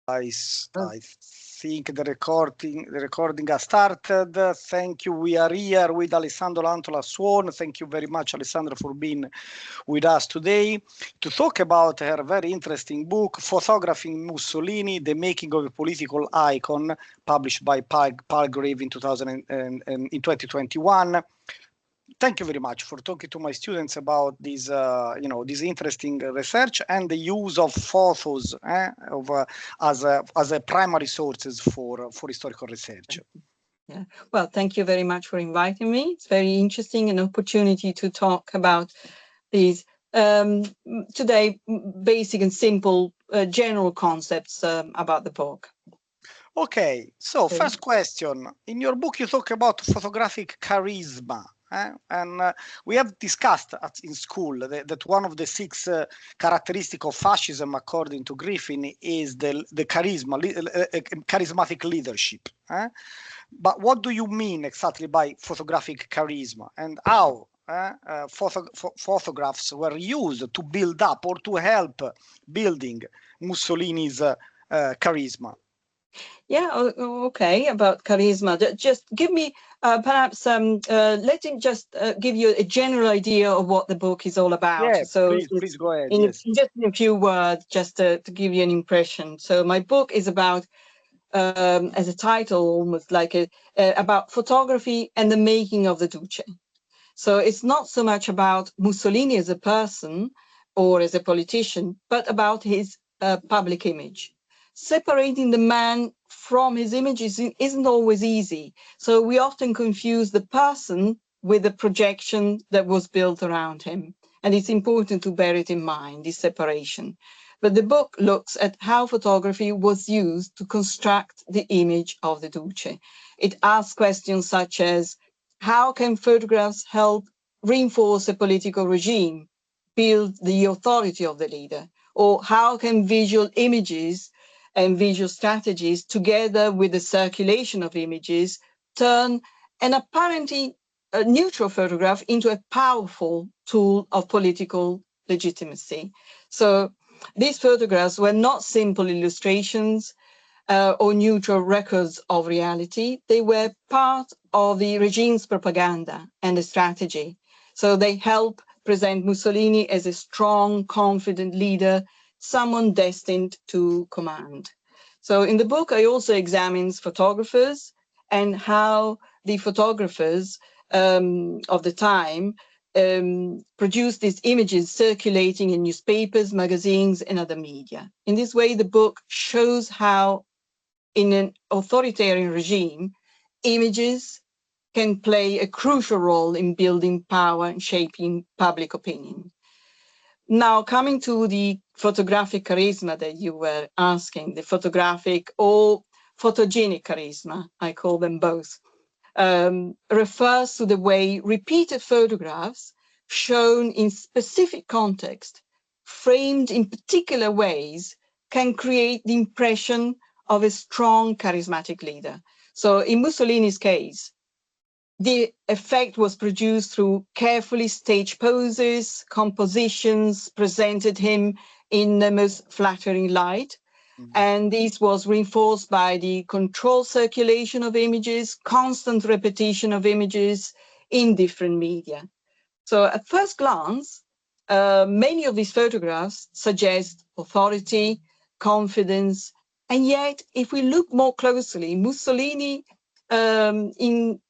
I think the recording has started. Thank you. We are here with Alessandra, Antola, Swan. Thank you very much, Alessandra, for being with us today to talk about her very interesting book, Photographing Mussolini: The Making of a Political Icon, published by Palgrave in 2021. Thank you very much for talking to my students about this, this interesting research and the use of photos as a primary sources for historical research. Yeah. Well, thank you very much for inviting me. It's very interesting, an opportunity to talk about these today basic and simple general concepts about the book. Okay, so first question. In your book, you talk about photographic charisma. And we have discussed in school that one of the six characteristics of fascism, according to Griffin, is the charismatic leadership. But what do you mean exactly by photographic charisma, and how photographs were used to build up or to help building Mussolini's charisma? Yeah, okay, about charisma. Just give me perhaps let me just give you a general idea of what the book is all about. Yeah, So please go ahead. Just in a few words, just to give you an impression. So my book is about, as a title, almost like about photography and the making of the Duce. So it's not so much about Mussolini as a person or as a politician, but about his public image. Separating the man from his images isn't always easy. So we often confuse the person with the projection that was built around him. And it's important to bear it in mind, this separation. But the book looks at how photography was used to construct the image of the Duce. It asks questions such as, how can photographs help reinforce a political regime, build the authority of the leader? Or how can visual images and visual strategies, together with the circulation of images, turn an apparently neutral photograph into a powerful tool of political legitimacy? So these photographs were not simple illustrations or neutral records of reality. They were part of the regime's propaganda and the strategy. So they help present Mussolini as a strong, confident leader, someone destined to command. So in the book, I also examine photographers and how the photographers of the time produced these images circulating in newspapers, magazines, and other media. In this way, the book shows how in an authoritarian regime, images can play a crucial role in building power and shaping public opinion. Now, coming to the photographic charisma that you were asking, the photographic or photogenic charisma, I call them both, refers to the way repeated photographs shown in specific context, framed in particular ways, can create the impression of a strong, charismatic leader. So in Mussolini's case, the effect was produced through carefully staged poses, compositions presented him in the most flattering light. And this was reinforced by the controlled circulation of images, constant repetition of images in different media. So at first glance, many of these photographs suggest authority, confidence, and yet if we look more closely, Mussolini in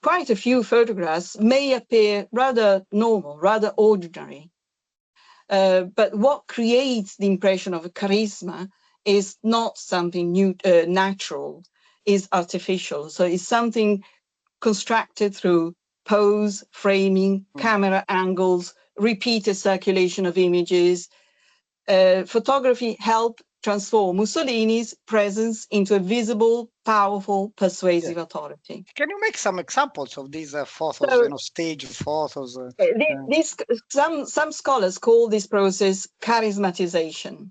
quite a few photographs may appear rather normal, rather ordinary. But what creates the impression of a charisma is not something new, natural, is artificial. So it's something constructed through pose, framing, camera angles, repeated circulation of images. Photography helped transform Mussolini's presence into a visible, powerful, persuasive authority. Can you make some examples of these photos, stage photos? Some scholars call this process charismatization.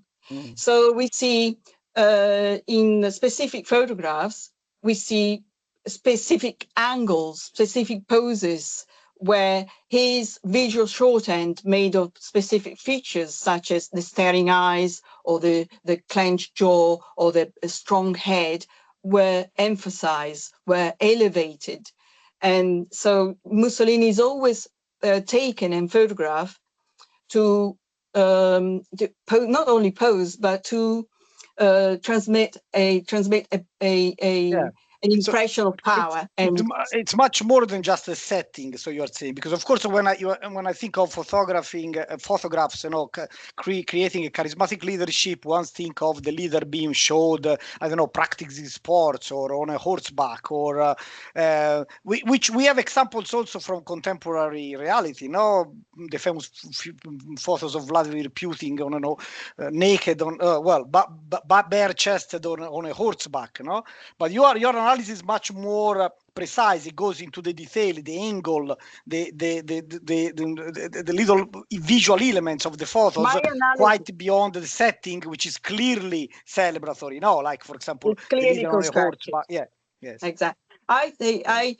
So we see in specific photographs, we see specific angles, specific poses, where his visual shorthand made of specific features such as the staring eyes or the clenched jaw or the strong head were emphasized, were elevated. And so Mussolini is always taken and photographed to not only pose, but to transmit an impression of power. It's much more than just a setting. So you're saying, because of course, when I think of photographing photographs, creating a charismatic leadership, one think of the leader being showed, I don't know, practicing sports or on a horseback, or which we have examples also from contemporary reality. The famous photos of Vladimir Putin naked on bare chested on a horseback. But your analysis is much more precise. It goes into the detail, the angle, the little visual elements of the photos, quite beyond the setting, which is clearly celebratory. Like, for example, it's clearly constructed. Yeah, yes, exactly. I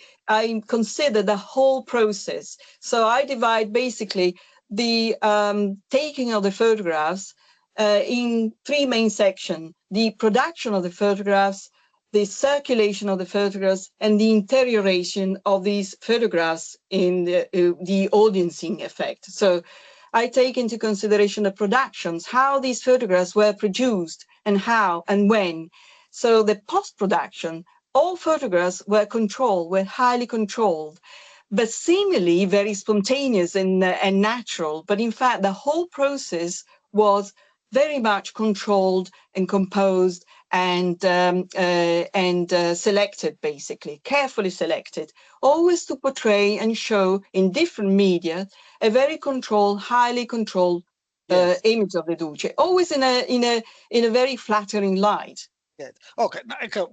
consider the whole process. So I divide basically the taking of the photographs in three main sections: the production of the photographs, the circulation of the photographs, and the interioration of these photographs in the audiencing effect. So I take into consideration the productions, how these photographs were produced and how and when. So the post-production, all photographs were controlled, were highly controlled, but seemingly very spontaneous and natural. But in fact, the whole process was very much controlled and composed and selected, basically, carefully selected, always to portray and show in different media a very controlled, highly controlled image of the Duce, always in a very flattering light. Okay.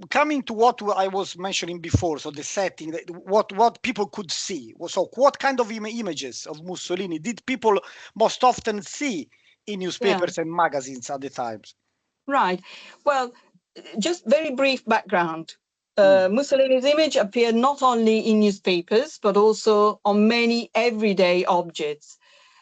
Coming to what I was mentioning before, so the setting, what people could see. So what kind of images of Mussolini did people most often see in newspapers and magazines at the times? Right. Well, just very brief background. Mussolini's image appeared not only in newspapers, but also on many everyday objects.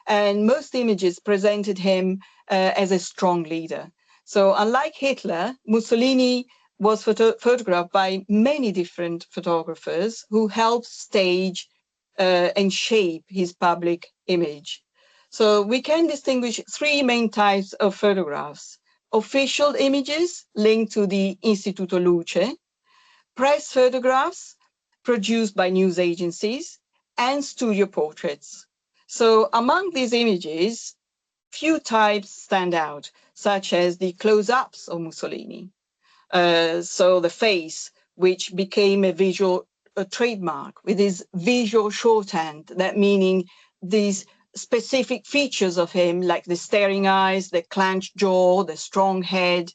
And most images presented him as a strong leader. So unlike Hitler, Mussolini was photographed by many different photographers who helped stage and shape his public image. So we can distinguish three main types of photographs: official images linked to the Istituto Luce, press photographs produced by news agencies, and studio portraits. So among these images, few types stand out, such as the close-ups of Mussolini. So the face, which became a visual trademark with his visual shorthand, that meaning these specific features of him, like the staring eyes, the clenched jaw, the strong head.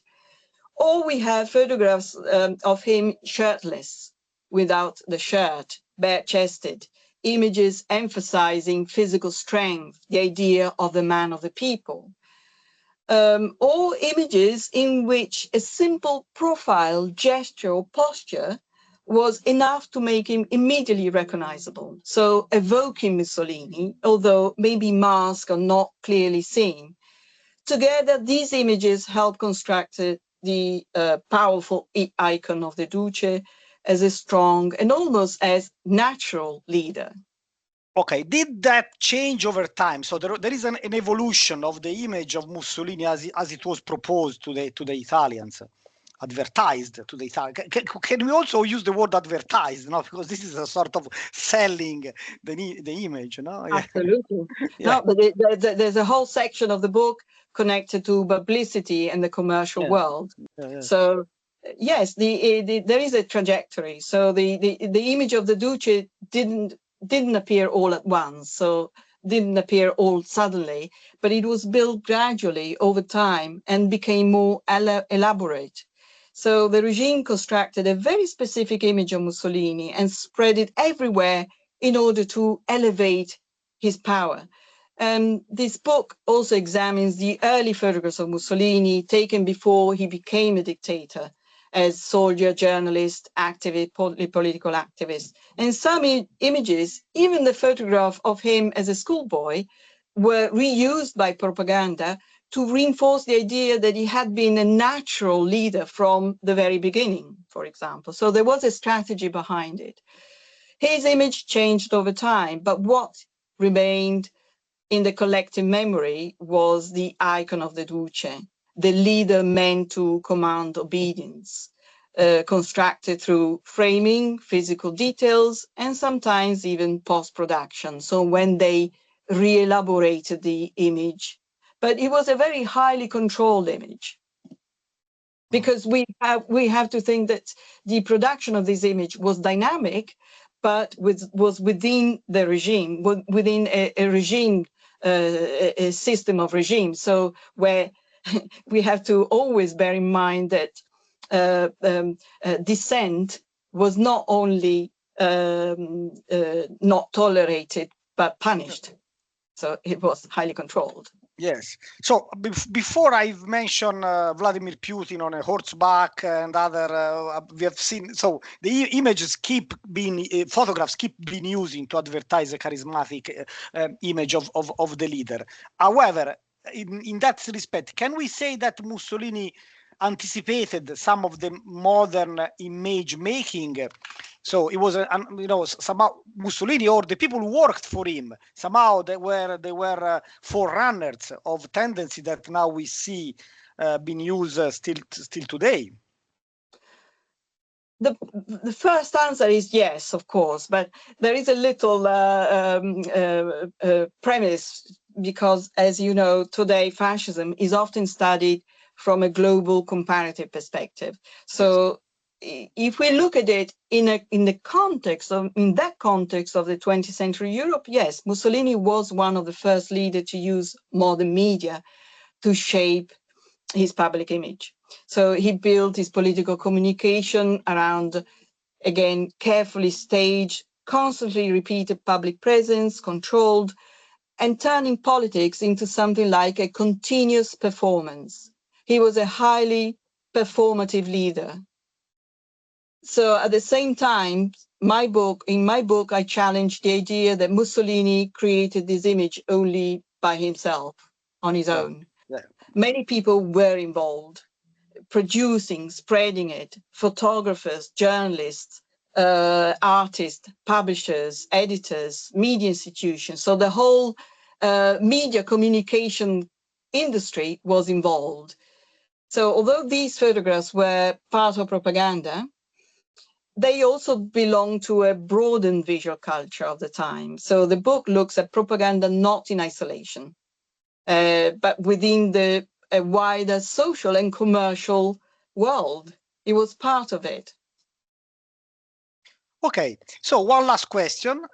Or we have photographs of him shirtless, without the shirt, bare-chested, images emphasizing physical strength, the idea of the man of the people. Or images in which a simple profile, gesture, or posture was enough to make him immediately recognizable. So evoking Mussolini, although maybe masked or not clearly seen. Together, these images help construct the powerful icon of the Duce as a strong and almost as natural leader. Okay, did that change over time? So there is an evolution of the image of Mussolini as it was proposed to the Italians, advertised to the Italians. Can we also use the word advertised? Because this is a sort of selling the image. Absolutely. No, but there's a whole section of the book connected to publicity and the commercial world. So yes, there is a trajectory. So the image of the Duce didn't appear all at once, so didn't appear all suddenly, but it was built gradually over time and became more elaborate. So the regime constructed a very specific image of Mussolini and spread it everywhere in order to elevate his power. This book also examines the early photographs of Mussolini taken before he became a dictator, as soldier, journalist, activist, political activist. And some images, even the photograph of him as a schoolboy, were reused by propaganda to reinforce the idea that he had been a natural leader from the very beginning, for example. So there was a strategy behind it. His image changed over time, but what remained in the collective memory was the icon of the Duce, the leader meant to command obedience, constructed through framing, physical details, and sometimes even post-production. So when they re-elaborated the image, but it was a very highly controlled image, because we have to think that the production of this image was dynamic, but was within the regime, within a regime, a system of regime. So where we have to always bear in mind that dissent was not only not tolerated, but punished. So it was highly controlled. Yes. So before I've mentioned Vladimir Putin on a horseback and other, we have seen, so the images keep being, photographs keep being used to advertise a charismatic image of the leader. However, in that respect, can we say that Mussolini anticipated some of the modern image making? So it was, somehow Mussolini or the people who worked for him, somehow they were forerunners of tendency that now we see being used still today. The first answer is yes, of course, but there is a little premise, because, as you know, today fascism is often studied from a global comparative perspective. So if we look at it in that context of the 20th century Europe, yes, Mussolini was one of the first leaders to use modern media to shape his public image. So he built his political communication around, again, carefully staged, constantly repeated public presence, controlled, and turning politics into something like a continuous performance. He was a highly performative leader. So at the same time, in my book, I challenged the idea that Mussolini created this image only by himself, on his own. Yeah. Many people were involved, producing, spreading it, photographers, journalists, artists, publishers, editors, media institutions. So the whole media communication industry was involved. So although these photographs were part of propaganda, they also belong to a broadened visual culture of the time. So the book looks at propaganda not in isolation, but within a wider social and commercial world. It was part of it. Okay, so one last question.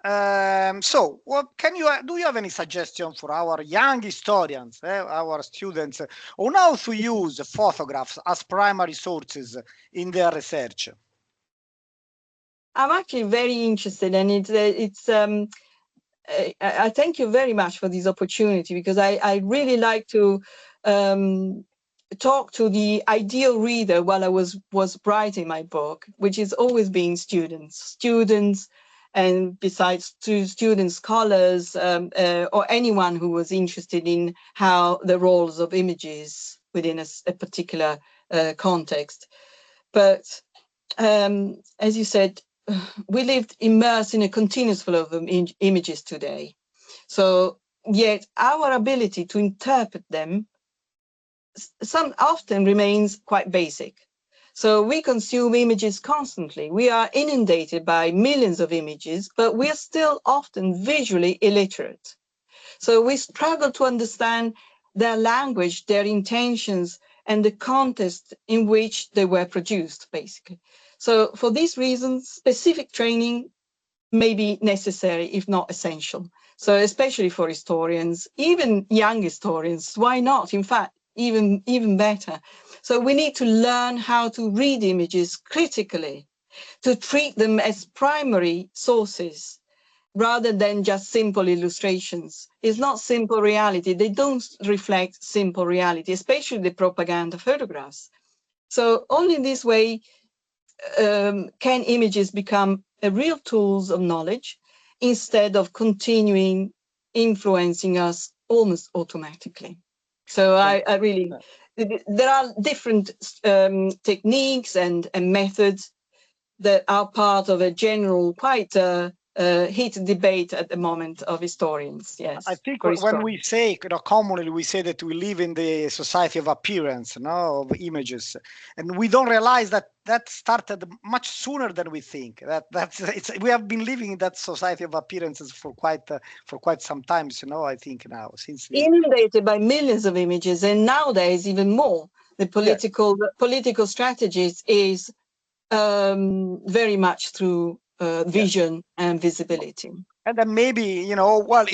So, do you have any suggestion for our young historians, our students, on how to use photographs as primary sources in their research? I'm actually very interested, and I thank you very much for this opportunity, because I really like to talk to the ideal reader while I was writing my book, which is always being students, and besides students, scholars, or anyone who was interested in how the roles of images within a particular context. But as you said, we lived immersed in a continuous flow of images today. So yet our ability to interpret them often remains quite basic. So we consume images constantly. We are inundated by millions of images, but we are still often visually illiterate. So we struggle to understand their language, their intentions, and the context in which they were produced, basically. So for these reasons, specific training may be necessary, if not essential. So especially for historians, even young historians, why not? In fact, even better. So we need to learn how to read images critically, to treat them as primary sources rather than just simple illustrations. It's not simple reality. They don't reflect simple reality, especially the propaganda photographs. So only in this way can images become real tools of knowledge instead of continuing influencing us almost automatically. So I really, there are different techniques and methods that are part of a general, quite heated debate at the moment of historians. Yes, I think for when historians. we say, commonly we say that we live in the society of appearance, no, of images, and we don't realize that that started much sooner than we think. We have been living in that society of appearances for quite some time. So, I think now since Inundated by millions of images, and nowadays even more. The political strategies is very much through vision and visibility. And then maybe,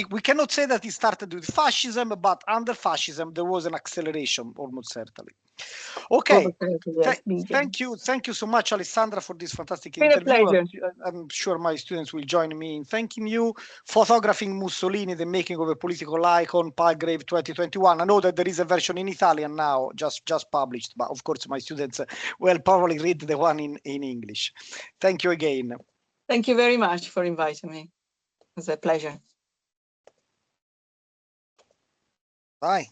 we cannot say that it started with fascism, but under fascism, there was an acceleration, almost certainly. Okay. Yes, Thank you so much, Alessandra, for this fantastic been a interview. pleasure. I'm sure my students will join me in thanking you. Photographing Mussolini, the making of a political icon, Palgrave 2021. I know that there is a version in Italian now, just published, but of course my students will probably read the one in English. Thank you again. Thank you very much for inviting me. It was a pleasure. Bye.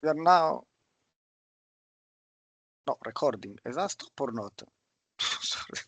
We are now recording. Is that stop or not? Sorry.